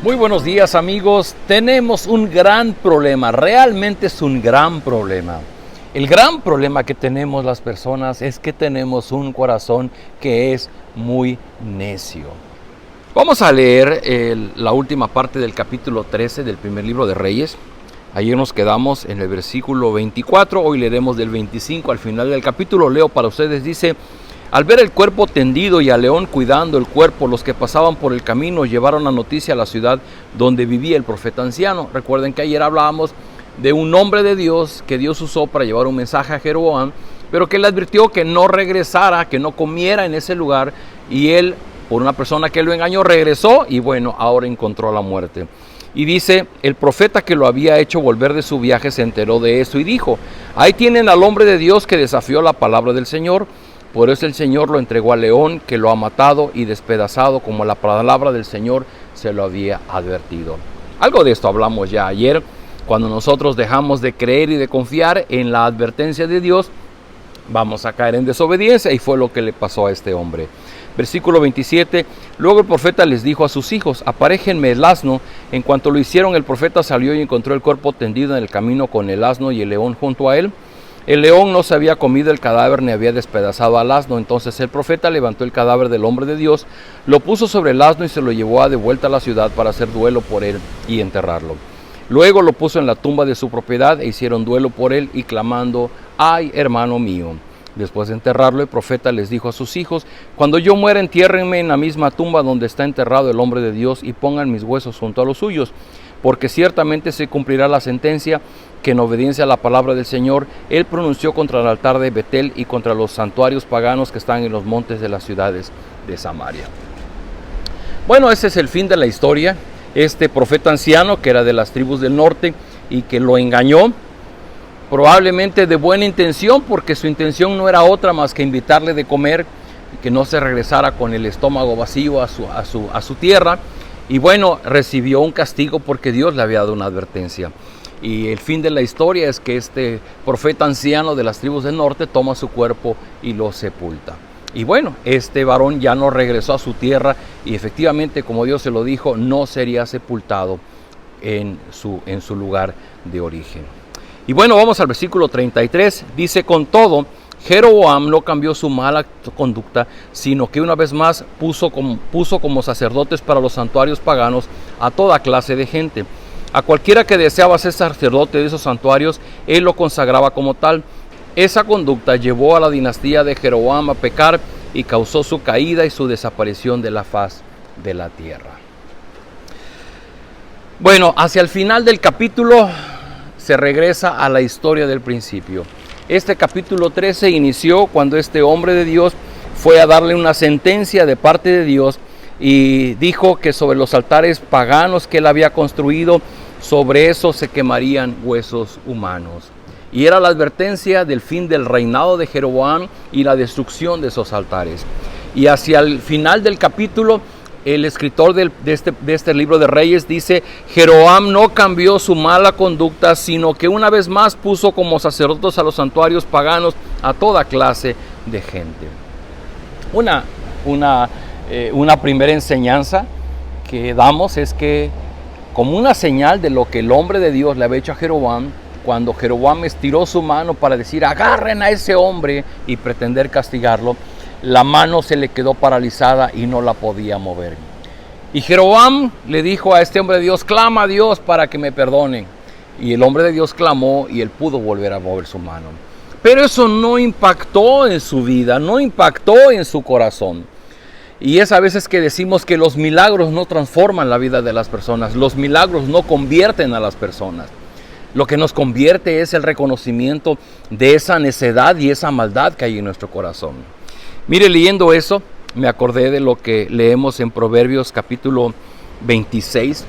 Muy buenos días, amigos. Tenemos un gran problema, realmente es un gran problema. El gran problema que tenemos las personas es que tenemos un corazón que es muy necio. Vamos a leer la última parte del capítulo 13 del primer libro de Reyes. Ayer nos quedamos en el versículo 24, hoy leeremos del 25 al final del capítulo. Leo para ustedes, dice: al ver el cuerpo tendido y al león cuidando el cuerpo, los que pasaban por el camino llevaron la noticia a la ciudad donde vivía el profeta anciano. Recuerden que ayer hablábamos de un hombre de Dios que Dios usó para llevar un mensaje a Jeroboam, pero que le advirtió que no regresara, que no comiera en ese lugar, y él, por una persona que lo engañó, regresó y bueno, ahora encontró la muerte. Y dice, el profeta que lo había hecho volver de su viaje se enteró de eso y dijo: ahí tienen al hombre de Dios que desafió la palabra del Señor. Por eso el Señor lo entregó al león, que lo ha matado y despedazado, como la palabra del Señor se lo había advertido. Algo de esto hablamos ya ayer, cuando nosotros dejamos de creer y de confiar en la advertencia de Dios, vamos a caer en desobediencia, y fue lo que le pasó a este hombre. Versículo 27, luego el profeta les dijo a sus hijos: aparéjenme el asno. En cuanto lo hicieron, el profeta salió y encontró el cuerpo tendido en el camino con el asno y el león junto a él. El león no se había comido el cadáver ni había despedazado al asno. Entonces el profeta levantó el cadáver del hombre de Dios, lo puso sobre el asno y se lo llevó de vuelta a la ciudad para hacer duelo por él y enterrarlo. Luego lo puso en la tumba de su propiedad e hicieron duelo por él y clamando: ¡ay, hermano mío! Después de enterrarlo, el profeta les dijo a sus hijos: cuando yo muera, entiérrenme en la misma tumba donde está enterrado el hombre de Dios y pongan mis huesos junto a los suyos, porque ciertamente se cumplirá la sentencia que en obediencia a la palabra del Señor, él pronunció contra el altar de Betel y contra los santuarios paganos que están en los montes de las ciudades de Samaria. Bueno, ese es el fin de la historia. Este profeta anciano, que era de las tribus del norte y que lo engañó, probablemente de buena intención, porque su intención no era otra más que invitarle de comer y que no se regresara con el estómago vacío a su tierra. Y bueno, recibió un castigo porque Dios le había dado una advertencia. Y el fin de la historia es que este profeta anciano de las tribus del norte toma su cuerpo y lo sepulta. Y bueno, este varón ya no regresó a su tierra y efectivamente, como Dios se lo dijo, no sería sepultado en su lugar de origen. Y bueno, vamos al versículo 33. Dice: con todo, Jeroboam no cambió su mala conducta, sino que una vez más puso como sacerdotes para los santuarios paganos a toda clase de gente. A cualquiera que deseaba ser sacerdote de esos santuarios, él lo consagraba como tal. Esa conducta llevó a la dinastía de Jeroboam a pecar y causó su caída y su desaparición de la faz de la tierra. Bueno, hacia el final del capítulo se regresa a la historia del principio. Este capítulo 13 inició cuando este hombre de Dios fue a darle una sentencia de parte de Dios y dijo que sobre los altares paganos que él había construido, sobre eso se quemarían huesos humanos. Y era la advertencia del fin del reinado de Jeroboam y la destrucción de esos altares. Y hacia el final del capítulo, el escritor de este libro de Reyes dice: Jeroboam no cambió su mala conducta, sino que una vez más puso como sacerdotes a los santuarios paganos a toda clase de gente. Una primera enseñanza que damos es que, como una señal de lo que el hombre de Dios le había hecho a Jeroboam, cuando Jeroboam estiró su mano para decir: agarren a ese hombre, y pretender castigarlo, la mano se le quedó paralizada y no la podía mover. Y Jeroboam le dijo a este hombre de Dios: clama a Dios para que me perdone. Y el hombre de Dios clamó y él pudo volver a mover su mano. Pero eso no impactó en su vida, no impactó en su corazón. Y es a veces que decimos que los milagros no transforman la vida de las personas, los milagros no convierten a las personas. Lo que nos convierte es el reconocimiento de esa necedad y esa maldad que hay en nuestro corazón. Mire, leyendo eso, me acordé de lo que leemos en Proverbios capítulo 26.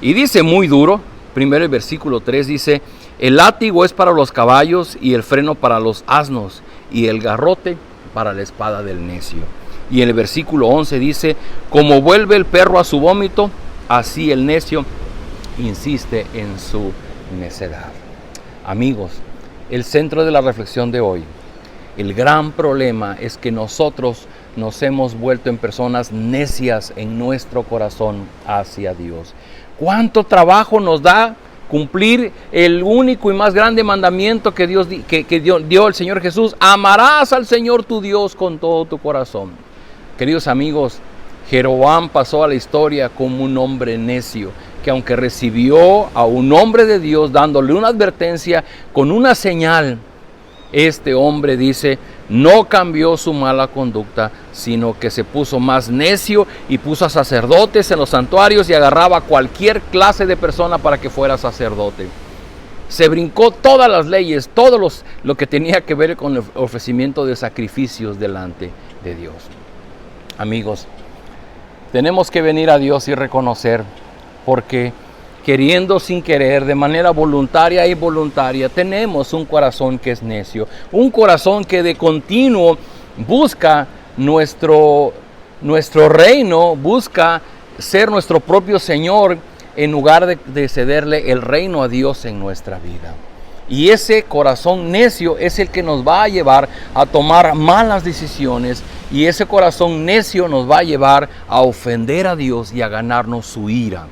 Y dice muy duro, primero el versículo 3 dice: el látigo es para los caballos y el freno para los asnos y el garrote para la espada del necio. Y en el versículo 11 dice: como vuelve el perro a su vómito, así el necio insiste en su necedad. Amigos, el centro de la reflexión de hoy, el gran problema es que nosotros nos hemos vuelto en personas necias en nuestro corazón hacia Dios. ¿Cuánto trabajo nos da cumplir el único y más grande mandamiento que dio el Señor Jesús? Amarás al Señor tu Dios con todo tu corazón. Queridos amigos, Jeroboam pasó a la historia como un hombre necio, que aunque recibió a un hombre de Dios dándole una advertencia con una señal, este hombre dice, no cambió su mala conducta, sino que se puso más necio y puso a sacerdotes en los santuarios y agarraba a cualquier clase de persona para que fuera sacerdote. Se brincó todas las leyes, lo que tenía que ver con el ofrecimiento de sacrificios delante de Dios. Amigos, tenemos que venir a Dios y reconocer, porque queriendo sin querer, de manera voluntaria e involuntaria, tenemos un corazón que es necio, un corazón que de continuo busca nuestro reino, busca ser nuestro propio Señor en lugar de cederle el reino a Dios en nuestra vida. Y ese corazón necio es el que nos va a llevar a tomar malas decisiones, y ese corazón necio nos va a llevar a ofender a Dios y a ganarnos su ira.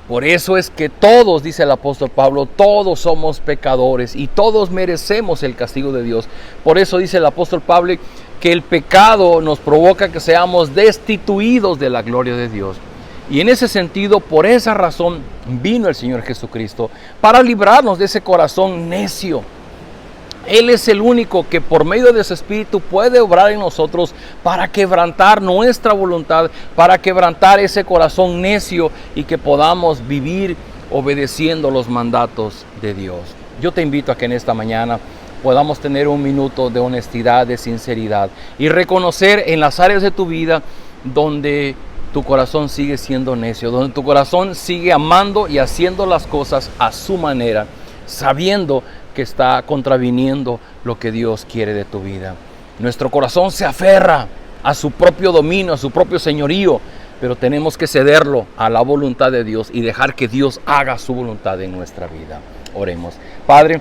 Por eso es que todos, dice el apóstol Pablo, todos somos pecadores y todos merecemos el castigo de Dios. Por eso dice el apóstol Pablo que el pecado nos provoca que seamos destituidos de la gloria de Dios. Y en ese sentido, por esa razón, vino el Señor Jesucristo para librarnos de ese corazón necio. Él es el único que por medio de su Espíritu puede obrar en nosotros para quebrantar nuestra voluntad, para quebrantar ese corazón necio y que podamos vivir obedeciendo los mandatos de Dios. Yo te invito a que en esta mañana podamos tener un minuto de honestidad, de sinceridad y reconocer en las áreas de tu vida donde tu corazón sigue siendo necio, donde tu corazón sigue amando y haciendo las cosas a su manera, sabiendo que está contraviniendo lo que Dios quiere de tu vida. Nuestro corazón se aferra a su propio dominio, a su propio señorío, pero tenemos que cederlo a la voluntad de Dios y dejar que Dios haga su voluntad en nuestra vida. Oremos. Padre,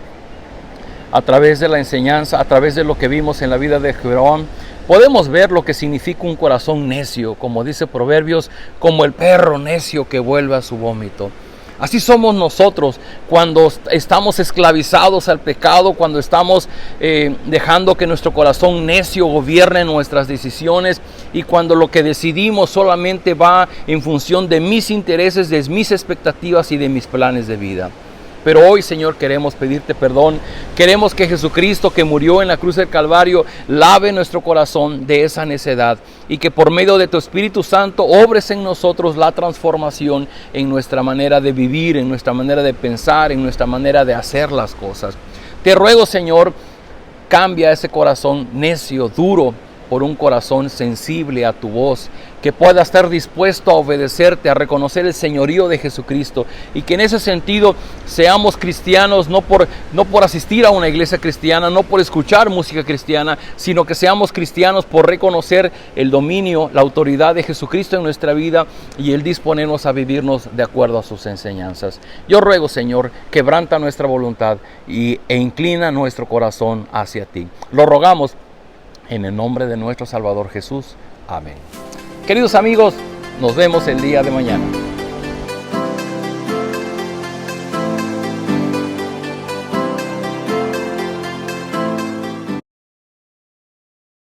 a través de la enseñanza, a través de lo que vimos en la vida de Jeroboam, podemos ver lo que significa un corazón necio, como dice Proverbios, como el perro necio que vuelve a su vómito. Así somos nosotros cuando estamos esclavizados al pecado, cuando estamos dejando que nuestro corazón necio gobierne nuestras decisiones, y cuando lo que decidimos solamente va en función de mis intereses, de mis expectativas y de mis planes de vida. Pero hoy, Señor, queremos pedirte perdón. Queremos que Jesucristo, que murió en la cruz del Calvario, lave nuestro corazón de esa necedad, y que por medio de tu Espíritu Santo obres en nosotros la transformación en nuestra manera de vivir, en nuestra manera de pensar, en nuestra manera de hacer las cosas. Te ruego, Señor, cambia ese corazón necio, duro, por un corazón sensible a tu voz, que pueda estar dispuesto a obedecerte, a reconocer el señorío de Jesucristo, y que en ese sentido seamos cristianos no por asistir a una iglesia cristiana, no por escuchar música cristiana, sino que seamos cristianos por reconocer el dominio, la autoridad de Jesucristo en nuestra vida y el disponernos a vivirnos de acuerdo a sus enseñanzas. Yo ruego, Señor, quebranta nuestra voluntad e inclina nuestro corazón hacia ti. Lo rogamos en el nombre de nuestro Salvador Jesús. Amén. Queridos amigos, nos vemos el día de mañana.